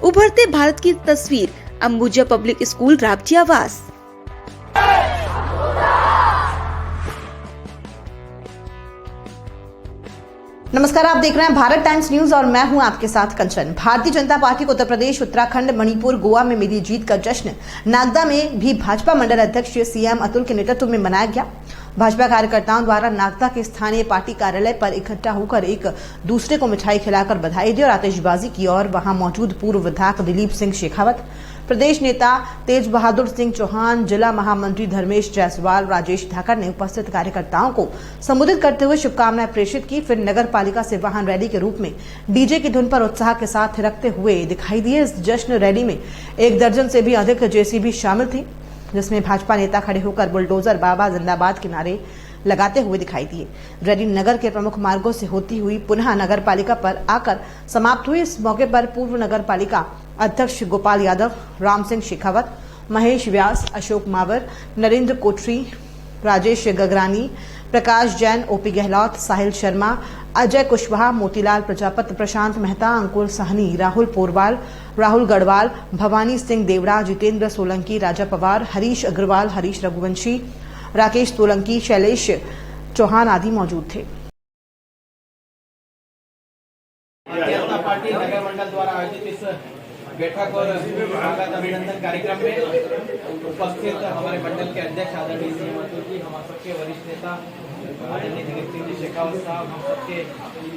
उभरते भारत की तस्वीर, अंबुजा पब्लिक स्कूल, राबजियावास। नमस्कार, आप देख रहे हैं भारत टाइम्स न्यूज और मैं हूं आपके साथ कंचन। भारतीय जनता पार्टी को उत्तर प्रदेश, उत्तराखंड, मणिपुर, गोवा में मिली जीत का जश्न नागदा में भी भाजपा मंडल अध्यक्ष सीएम अतुल के नेतृत्व में मनाया गया। भाजपा कार्यकर्ताओं द्वारा नागदा के स्थानीय पार्टी कार्यालय पर इकट्ठा होकर एक दूसरे को मिठाई खिलाकर बधाई दी और आतिशबाजी की। और वहां मौजूद पूर्व विधायक दिलीप सिंह शेखावत, प्रदेश नेता तेज बहादुर सिंह चौहान, जिला महामंत्री धर्मेश जायसवाल, राजेश धाकर ने उपस्थित कार्यकर्ताओं को संबोधित करते हुए शुभकामनाएं प्रेषित की। फिर नगर पालिका से वाहन रैली के रूप में डीजे की धुन पर उत्साह के साथ थिरकते हुए दिखाई दिए। इस जश्न रैली में 1 दर्जन से भी अधिक जेसीबी शामिल थी, जिसमें भाजपा नेता खड़े होकर बुलडोजर बाबा जिंदाबाद के नारे लगाते हुए दिखाई दिए। रैली नगर के प्रमुख मार्गों से होती हुई पुनः नगर पालिका पर आकर समाप्त हुई। इस मौके पर पूर्व नगर पालिका अध्यक्ष गोपाल यादव, राम सिंह शेखावत, महेश व्यास, अशोक मावर, नरेंद्र कोठरी, राजेश गगरानी, प्रकाश जैन, ओपी गहलोत, साहिल शर्मा, अजय कुशवाहा, मोतीलाल प्रजापति, प्रशांत मेहता, अंकुर साहनी, राहुल पोरवाल, राहुल गढ़वाल, भवानी सिंह देवड़ा, जितेंद्र सोलंकी, राजा पवार, हरीश अग्रवाल, हरीश रघुवंशी, राकेश सोलंकी, शैलेश चौहान आदि मौजूद थे। भारतीय जनता पार्टी नगर मंडल द्वारा आयोजित इस बैठक और स्वागत अभिनंदन कार्यक्रम में उपस्थित हमारे मंडल के अध्यक्ष आदरणीय सीएम अतुल जी, हम सबके वरिष्ठ नेता आदरणीय दिलीप सिंह जी शेखावत साहब, हम सबके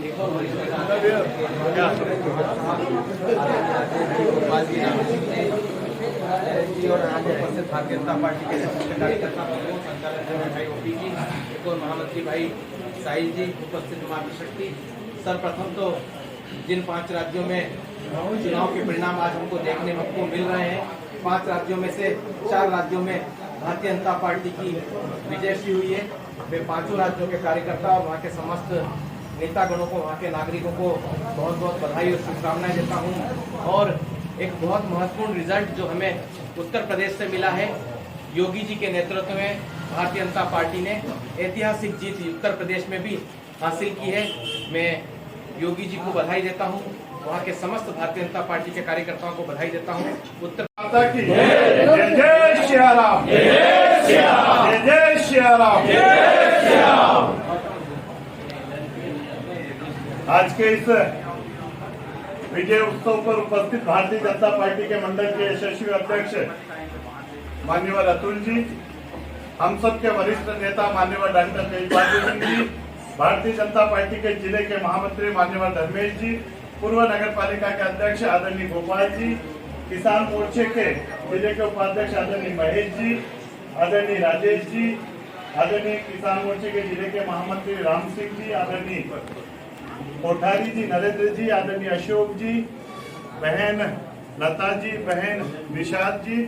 एक और वरिष्ठ नेता और उपस्थित भारतीय जनता पार्टी के कार्यकर्ता संचालक भाई ओपी जी, एक और महामंत्री भाई साहिल जी, उपस्थित मातृशक्ति। सर्वप्रथम तो जिन 5 राज्यों में चुनाव के परिणाम आज हमको देखने को मिल रहे हैं, 5 राज्यों में से 4 राज्यों में भारतीय जनता पार्टी की विजय हुई है। मैं 5 राज्यों के कार्यकर्ता और वहाँ के समस्त नेतागणों को, वहाँ के नागरिकों को बहुत बहुत बधाई और शुभकामनाएं देता हूँ। और एक बहुत महत्वपूर्ण रिजल्ट जो हमें उत्तर प्रदेश से मिला है, योगी जी के नेतृत्व में भारतीय जनता पार्टी ने ऐतिहासिक जीत उत्तर प्रदेश में भी हासिल की है। मैं योगी जी को बधाई देता हूं, वहां के समस्त भारतीय जनता पार्टी के कार्यकर्ताओं को बधाई देता हूं। उत्तर की जय जय श्री राम, जय जय श्री राम, जय श्री राम। आज के इस विजय उत्सव पर उपस्थित भारतीय जनता पार्टी के मंडल के यशस्वी अध्यक्ष माननीय अतुल जी, हम सब के वरिष्ठ नेता माननीय डॉक्टर तेज बहादुर सिंह जी, भारतीय जनता पार्टी के जिले के महामंत्री माननीय धर्मेश जी, पूर्व नगर पालिका के अध्यक्ष आदरणीय गोपाल जी, किसान मोर्चे के जिले के उपाध्यक्ष आदरणीय महेश जी, आदरणीय राजेश जी, आदरणीय किसान मोर्चे के जिले के महामंत्री राम सिंह जी, आदरणीय कोठारी जी, नरेंद्र जी, आदरणीय अशोक जी, बहन लता जी, बहन निषाद जी,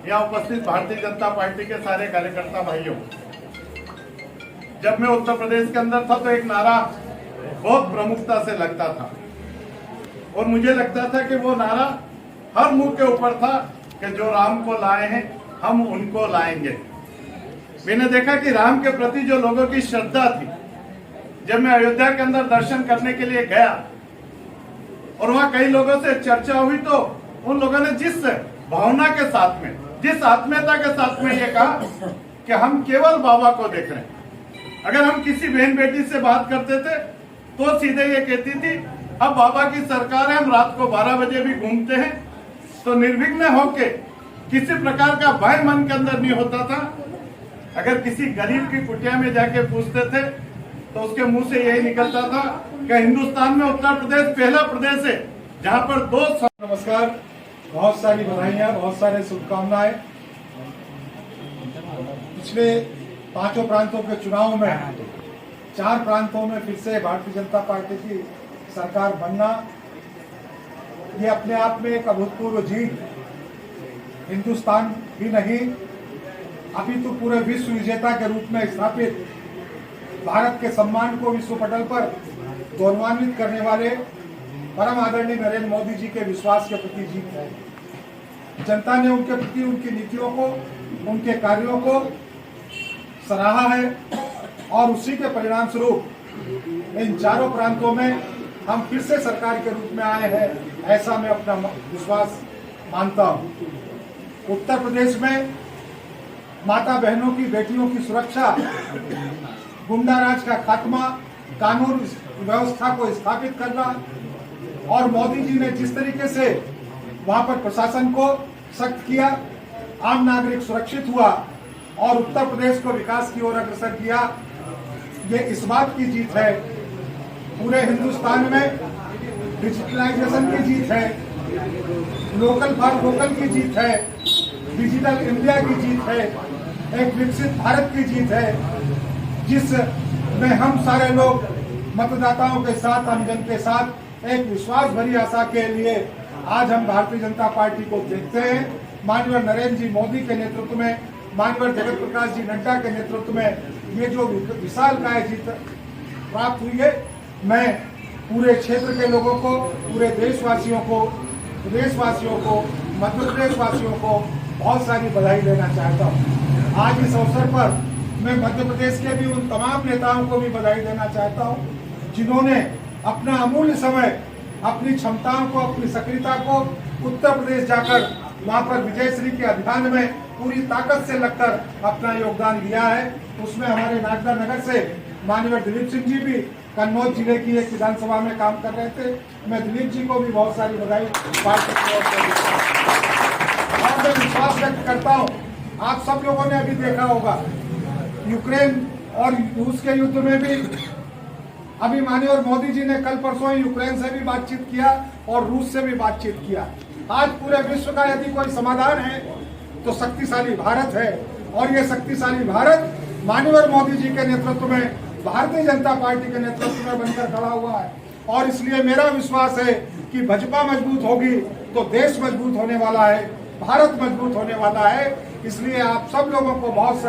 यहाँ उपस्थित भारतीय जनता पार्टी के सारे कार्यकर्ता भाइयों। जब मैं उत्तर प्रदेश के अंदर था तो एक नारा बहुत प्रमुखता से लगता था और मुझे लगता था कि वो नारा हर मुंह के ऊपर था कि जो राम को लाए हैं हम उनको लाएंगे। मैंने देखा कि राम के प्रति जो लोगों की श्रद्धा थी, जब मैं अयोध्या के अंदर दर्शन करने के लिए गया और वहां कई लोगों से चर्चा हुई, तो उन लोगों ने जिस भावना के साथ में, जिस आत्मीयता के साथ में ये कहा कि हम केवल बाबा को देख रहे हैं। अगर हम किसी बहन बेटी से बात करते थे तो सीधे ये कहती थी, अब बाबा की सरकार है, हम रात को 12 बजे भी घूमते हैं। तो निर्विघ्न होके किसी प्रकार का भय मन के अंदर नहीं होता था। अगर किसी गरीब की कुटिया में जाके पूछते थे तो उसके मुंह से यही निकलता था कि हिंदुस्तान में उत्तर प्रदेश पहला प्रदेश है जहां पर 2। नमस्कार, बहुत सारी बधाइयां, बहुत सारे शुभकामनाएं। पिछले 5 प्रांतों के चुनाव में 4 प्रांतों में फिर से भारतीय जनता पार्टी की सरकार बनना, ये अपने आप में एक अभूतपूर्व जीत। हिंदुस्तान ही नहीं, अभी तो पूरे विश्व विजेता के रूप में स्थापित भारत के सम्मान को विश्व पटल पर गौरवान्वित करने वाले परम आदरणीय नरेंद्र मोदी जी के विश्वास के प्रति जीत है। जनता ने उनके प्रति, उनकी नीतियों को, उनके कार्यों को सराहा है और उसी के परिणाम स्वरूप इन 4 प्रांतों में हम फिर से सरकार के रूप में आए हैं ऐसा मैं अपना विश्वास मानता हूँ। उत्तर प्रदेश में माता बहनों की, बेटियों की सुरक्षा, गुंडा राज का खात्मा, कानून व्यवस्था को स्थापित करना और मोदी जी ने जिस तरीके से वहां पर प्रशासन को सख्त किया, आम नागरिक सुरक्षित हुआ और उत्तर प्रदेश को विकास की ओर अग्रसर किया, ये इस बात की जीत है। पूरे हिंदुस्तान में डिजिटलाइजेशन की जीत है, लोकल फॉर वोकल की जीत है, डिजिटल इंडिया की जीत है, एक विकसित भारत की जीत है, जिसमें हम सारे लोग मतदाताओं के साथ, आमजन के साथ एक विश्वास भरी आशा के लिए आज हम भारतीय जनता पार्टी को देखते हैं। माननीय नरेंद्र जी मोदी के नेतृत्व में, माननीय जगत प्रकाश जी नड्डा के नेतृत्व में ये जो विशालकाय जीत प्राप्त हुई है, मैं पूरे क्षेत्र के लोगों को, पूरे देशवासियों को, प्रदेशवासियों को, मध्य प्रदेश वासियों को बहुत सारी बधाई देना चाहता हूँ। आज इस अवसर पर मैं मध्य प्रदेश के भी उन तमाम नेताओं को भी बधाई देना चाहता हूँ जिन्होंने अपना अमूल्य समय, अपनी क्षमताओं को, अपनी सक्रियता को उत्तर प्रदेश जाकर वहां पर विजयश्री के अभियान में पूरी ताकत से लगकर अपना योगदान दिया है। उसमें हमारे नागदा नगर से माननीय दिलीप सिंह जी भी कन्नौज जिले की एक विधानसभा में काम कर रहे थे। मैं दिलीप जी को भी बहुत सारी बधाई पार्टी की ओर से देता हूं। और मैं विश्वास व्यक्त करता हूँ, आप सब लोगों ने अभी देखा होगा यूक्रेन और रूस के युद्ध में भी अभी माननीय मोदी जी ने कल परसों ही यूक्रेन से भी बातचीत किया और रूस से भी बातचीत किया। आज पूरे विश्व का यदि कोई समाधान है तो शक्तिशाली भारत है, और ये शक्तिशाली भारत माननीय मोदी जी के नेतृत्व में, भारतीय जनता पार्टी के नेतृत्व में बनकर खड़ा हुआ है। और इसलिए मेरा विश्वास है कि भाजपा मजबूत होगी तो देश मजबूत होने वाला है, भारत मजबूत होने वाला है। इसलिए आप सब लोगों को बहुत